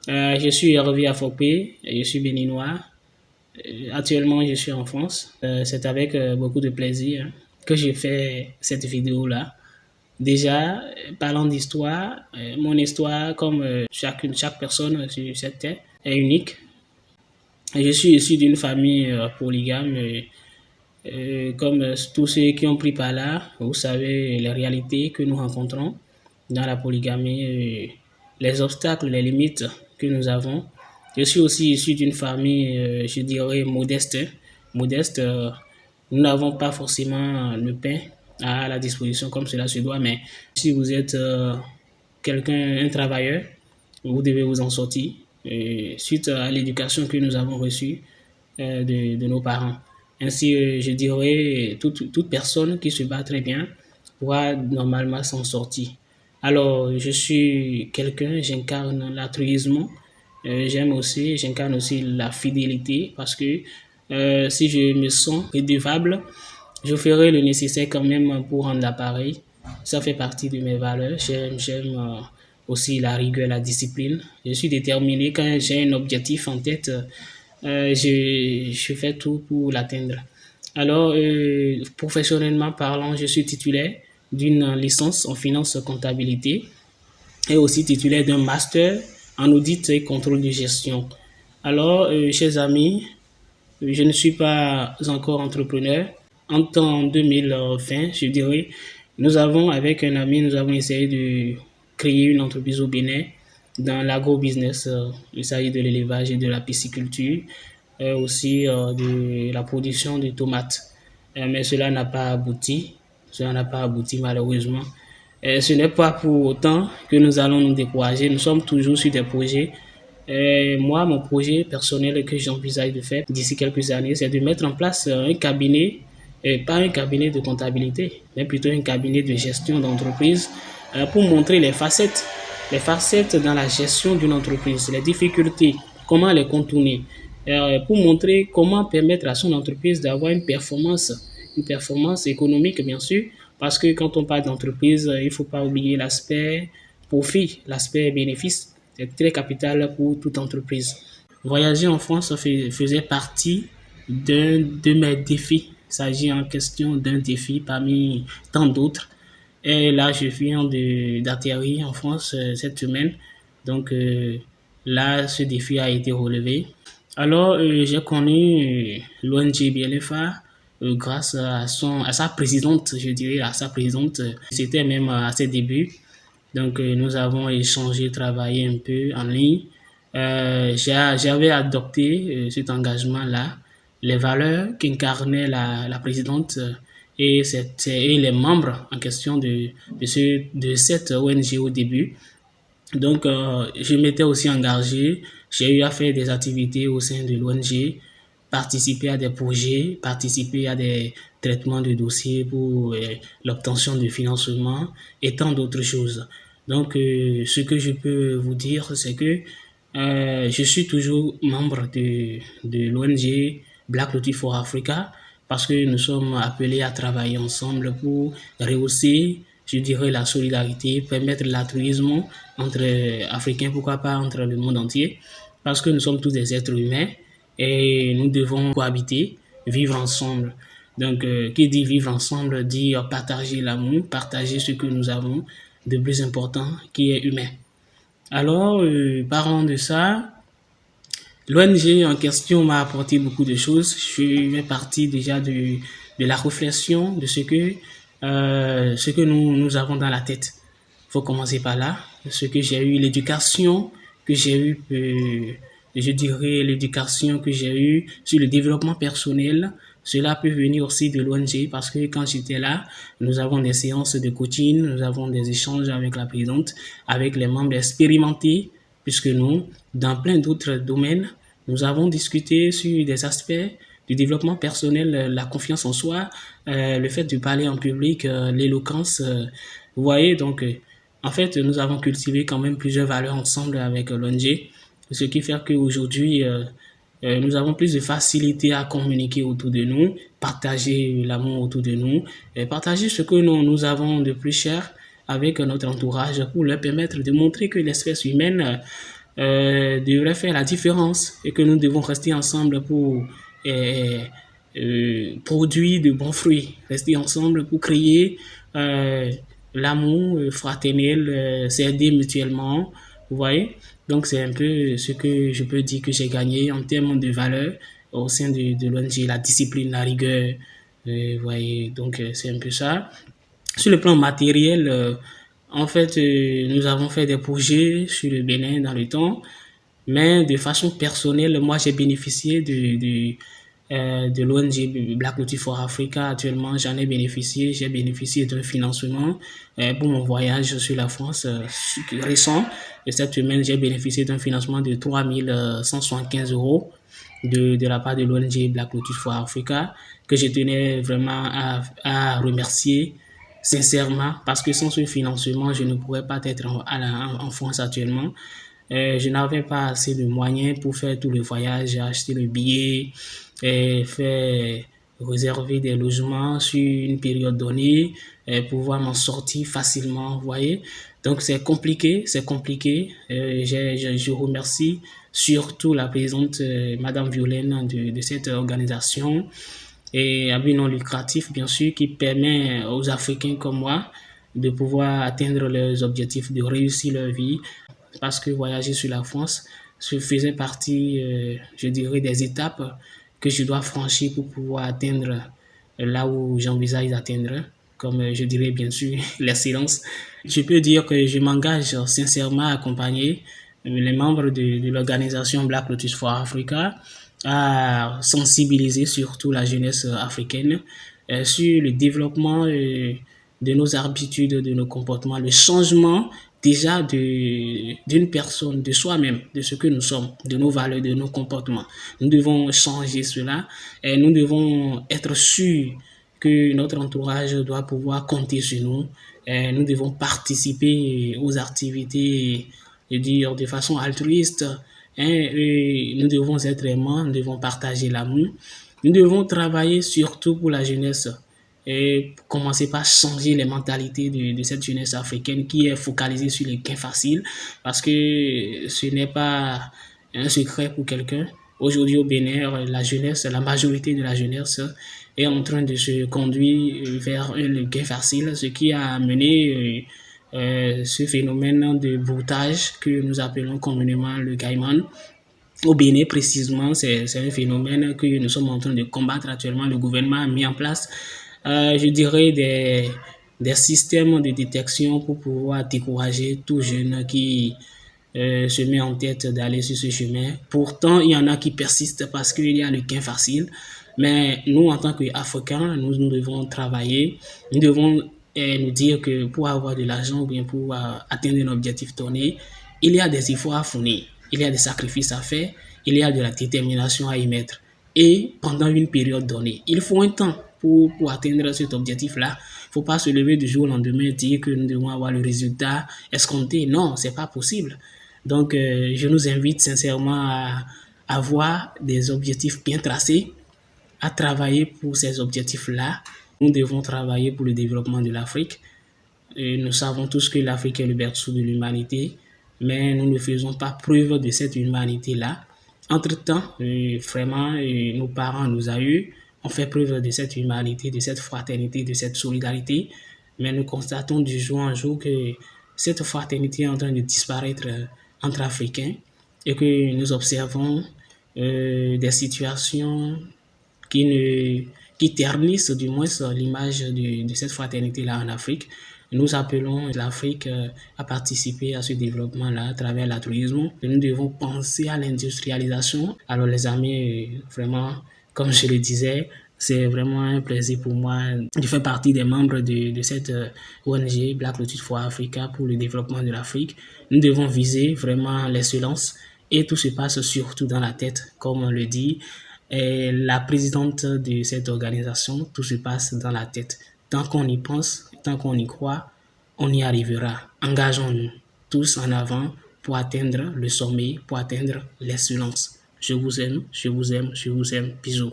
Je suis Hervé Afokpe, je suis béninois. Actuellement, je suis en France. C'est avec beaucoup de plaisir que je fais cette vidéo-là. Déjà, parlant d'histoire, mon histoire, comme chaque personne sur cette terre, est unique. Je suis issu d'une famille polygame, comme tous ceux qui ont pris par là. Vous savez les réalités que nous rencontrons dans la polygamie, les obstacles, les limites que nous avons. Je suis aussi issu d'une famille, je dirais, modeste. Modeste, nous n'avons pas forcément le pain à la disposition comme cela se doit, mais si vous êtes quelqu'un, un travailleur, vous devez vous en sortir suite à l'éducation que nous avons reçue de nos parents. Ainsi, je dirais, toute personne qui se bat très bien pourra normalement s'en sortir. Alors, je suis quelqu'un, j'incarne l'altruisme, j'incarne aussi la fidélité parce que si je me sens redevable, je ferai le nécessaire quand même pour rendre l'appareil. Ça fait partie de mes valeurs. J'aime aussi la rigueur, la discipline. Je suis déterminé quand j'ai un objectif en tête. Je fais tout pour l'atteindre. Alors, professionnellement parlant, je suis titulaire d'une licence en finance comptabilité et aussi titulaire d'un master en audit et contrôle de gestion. Alors, chers amis, je ne suis pas encore entrepreneur. En 2020, je dirais, avec un ami, nous avons essayé de créer une entreprise au Bénin dans l'agro-business. Il s'agit de l'élevage et de la pisciculture, aussi de la production de tomates. Mais cela n'a pas abouti. Cela n'a pas abouti malheureusement. Ce n'est pas pour autant que nous allons nous décourager. Nous sommes toujours sur des projets. Moi, mon projet personnel que j'envisage de faire d'ici quelques années, c'est de mettre en place un cabinet, pas un cabinet de comptabilité, mais plutôt un cabinet de gestion d'entreprise pour montrer les facettes dans la gestion d'une entreprise, les difficultés, comment les contourner, pour montrer comment permettre à son entreprise d'avoir une performance économique bien sûr, parce que quand on parle d'entreprise, il ne faut pas oublier l'aspect profit, l'aspect bénéfice. C'est très capital pour toute entreprise. Voyager en France faisait partie de mes défis. Il s'agit en question d'un défi parmi tant d'autres. Et là, je viens d'atterrir en France cette semaine. Donc là, ce défi a été relevé. Alors, j'ai connu l'ONG BLFA grâce à sa présidente, je dirais, à sa présidente. C'était même à ses débuts. Donc, nous avons échangé, travaillé un peu en ligne. J'avais adopté cet engagement-là, les valeurs qu'incarnait la présidente et les membres en question de cette ONG au début. Donc, je m'étais aussi engagé. J'ai eu à faire des activités au sein de l'ONG, participer à des projets, participer à des traitements de dossiers pour l'obtention de financement et tant d'autres choses. Donc, ce que je peux vous dire, c'est que je suis toujours membre de l'ONG Black Lottery for Africa parce que nous sommes appelés à travailler ensemble pour rehausser, je dirais, la solidarité, permettre l'altruisme entre Africains, pourquoi pas entre le monde entier, parce que nous sommes tous des êtres humains et nous devons cohabiter, vivre ensemble. Donc, qui dit vivre ensemble dit partager l'amour, partager ce que nous avons de plus important qui est humain. Alors, parlons de ça. L'ONG en question m'a apporté beaucoup de choses. Je fais partie déjà de la réflexion de ce que nous avons dans la tête. Il faut commencer par là. Ce que j'ai eu, l'éducation que j'ai eue, je dirais l'éducation que j'ai eue sur le développement personnel. Cela peut venir aussi de l'ONG parce que quand j'étais là, nous avons des séances de coaching, nous avons des échanges avec la présidente, avec les membres expérimentés, puisque nous, dans plein d'autres domaines, nous avons discuté sur des aspects du développement personnel, la confiance en soi, le fait de parler en public, l'éloquence. Vous voyez, donc, en fait, nous avons cultivé quand même plusieurs valeurs ensemble avec l'ONG, ce qui fait qu'aujourd'hui, nous avons plus de facilité à communiquer autour de nous, partager l'amour autour de nous, et partager ce que nous avons de plus cher avec notre entourage pour leur permettre de montrer que l'espèce humaine devrait faire la différence et que nous devons rester ensemble pour euh, produire de bons fruits, rester ensemble pour créer l'amour fraternel, s'aider mutuellement, vous voyez. Donc c'est un peu ce que je peux dire que j'ai gagné en termes de valeur au sein de l'ONG, la discipline, la rigueur, vous voyez. Donc c'est un peu ça. Sur le plan matériel, en fait, nous avons fait des projets sur le Bénin dans le temps, mais de façon personnelle, moi j'ai bénéficié de l'ONG Black Lottery for Africa. Actuellement, j'en ai bénéficié. J'ai bénéficié d'un financement pour mon voyage sur la France récent. Et cette semaine, j'ai bénéficié d'un financement de 3 175 euros de la part de l'ONG Black Lottery for Africa, que je tenais vraiment à remercier sincèrement, parce que sans ce financement, je ne pourrais pas être en France actuellement. Je n'avais pas assez de moyens pour faire tout le voyage, acheter le billet, et faire réserver des logements sur une période donnée, et pouvoir m'en sortir facilement, vous voyez. Donc c'est compliqué, c'est compliqué. Je remercie surtout la présidente, Madame Violaine, de cette organisation et à but non lucratif, bien sûr, qui permet aux Africains comme moi de pouvoir atteindre leurs objectifs, de réussir leur vie, parce que voyager sur la France faisait partie, je dirais, des étapes que je dois franchir pour pouvoir atteindre là où j'envisage d'atteindre, comme je dirais bien sûr l'excellence. Je peux dire que je m'engage sincèrement à accompagner les membres de l'organisation Black Lotus for Africa à sensibiliser surtout la jeunesse africaine sur le développement de nos habitudes, de nos comportements, le changement déjà d'une personne, de soi-même, de ce que nous sommes, de nos valeurs, de nos comportements. Nous devons changer cela et nous devons être sûrs que notre entourage doit pouvoir compter sur nous. Et nous devons participer aux activités, je veux dire, de façon altruiste. Hein, et nous devons être aimants, nous devons partager l'amour. Nous devons travailler surtout pour la jeunesse et commencer par changer les mentalités de cette jeunesse africaine qui est focalisée sur les gains faciles, parce que ce n'est pas un secret pour quelqu'un. Aujourd'hui au Bénin, la jeunesse, la majorité de la jeunesse est en train de se conduire vers le gain facile, ce qui a amené ce phénomène de broutage que nous appelons communément le gaiman. Au Bénin, précisément, c'est un phénomène que nous sommes en train de combattre actuellement. Le gouvernement a mis en place, je dirais, des systèmes de détection pour pouvoir décourager tout jeune qui se met en tête d'aller sur ce chemin. Pourtant, il y en a qui persistent parce qu'il y a le gain facile. Mais nous, en tant qu'Africains, nous devons travailler. Nous devons nous dire que pour avoir de l'argent ou bien pour atteindre un objectif donné, il y a des efforts à fournir, il y a des sacrifices à faire, il y a de la détermination à y mettre. Et pendant une période donnée, il faut un temps pour atteindre cet objectif-là. Il ne faut pas se lever du jour au lendemain et dire que nous devons avoir le résultat escompté. Non, ce n'est pas possible. Donc, je nous invite sincèrement à avoir des objectifs bien tracés, à travailler pour ces objectifs-là. Nous devons travailler pour le développement de l'Afrique. Et nous savons tous que l'Afrique est le berceau de l'humanité, mais nous ne faisons pas preuve de cette humanité-là. Entre-temps, vraiment, nos parents, nos aïeux, ont fait preuve de cette humanité, de cette fraternité, de cette solidarité, mais nous constatons du jour en jour que cette fraternité est en train de disparaître entre Africains et que nous observons des situations qui, ne, qui ternissent du moins l'image de cette fraternité-là en Afrique. Nous appelons l'Afrique à participer à ce développement-là à travers l'altruisme. Nous devons penser à l'industrialisation. Alors les amis, vraiment, comme je le disais, c'est vraiment un plaisir pour moi de faire partie des membres de cette ONG Black Lotus for Africa pour le développement de l'Afrique. Nous devons viser vraiment l'excellence et tout se passe surtout dans la tête, comme on le dit. Et la présidente de cette organisation, tout se passe dans la tête. Tant qu'on y pense, tant qu'on y croit, on y arrivera. Engageons-nous tous en avant pour atteindre le sommet, pour atteindre l'excellence. Je vous aime, je vous aime, je vous aime. Bisous.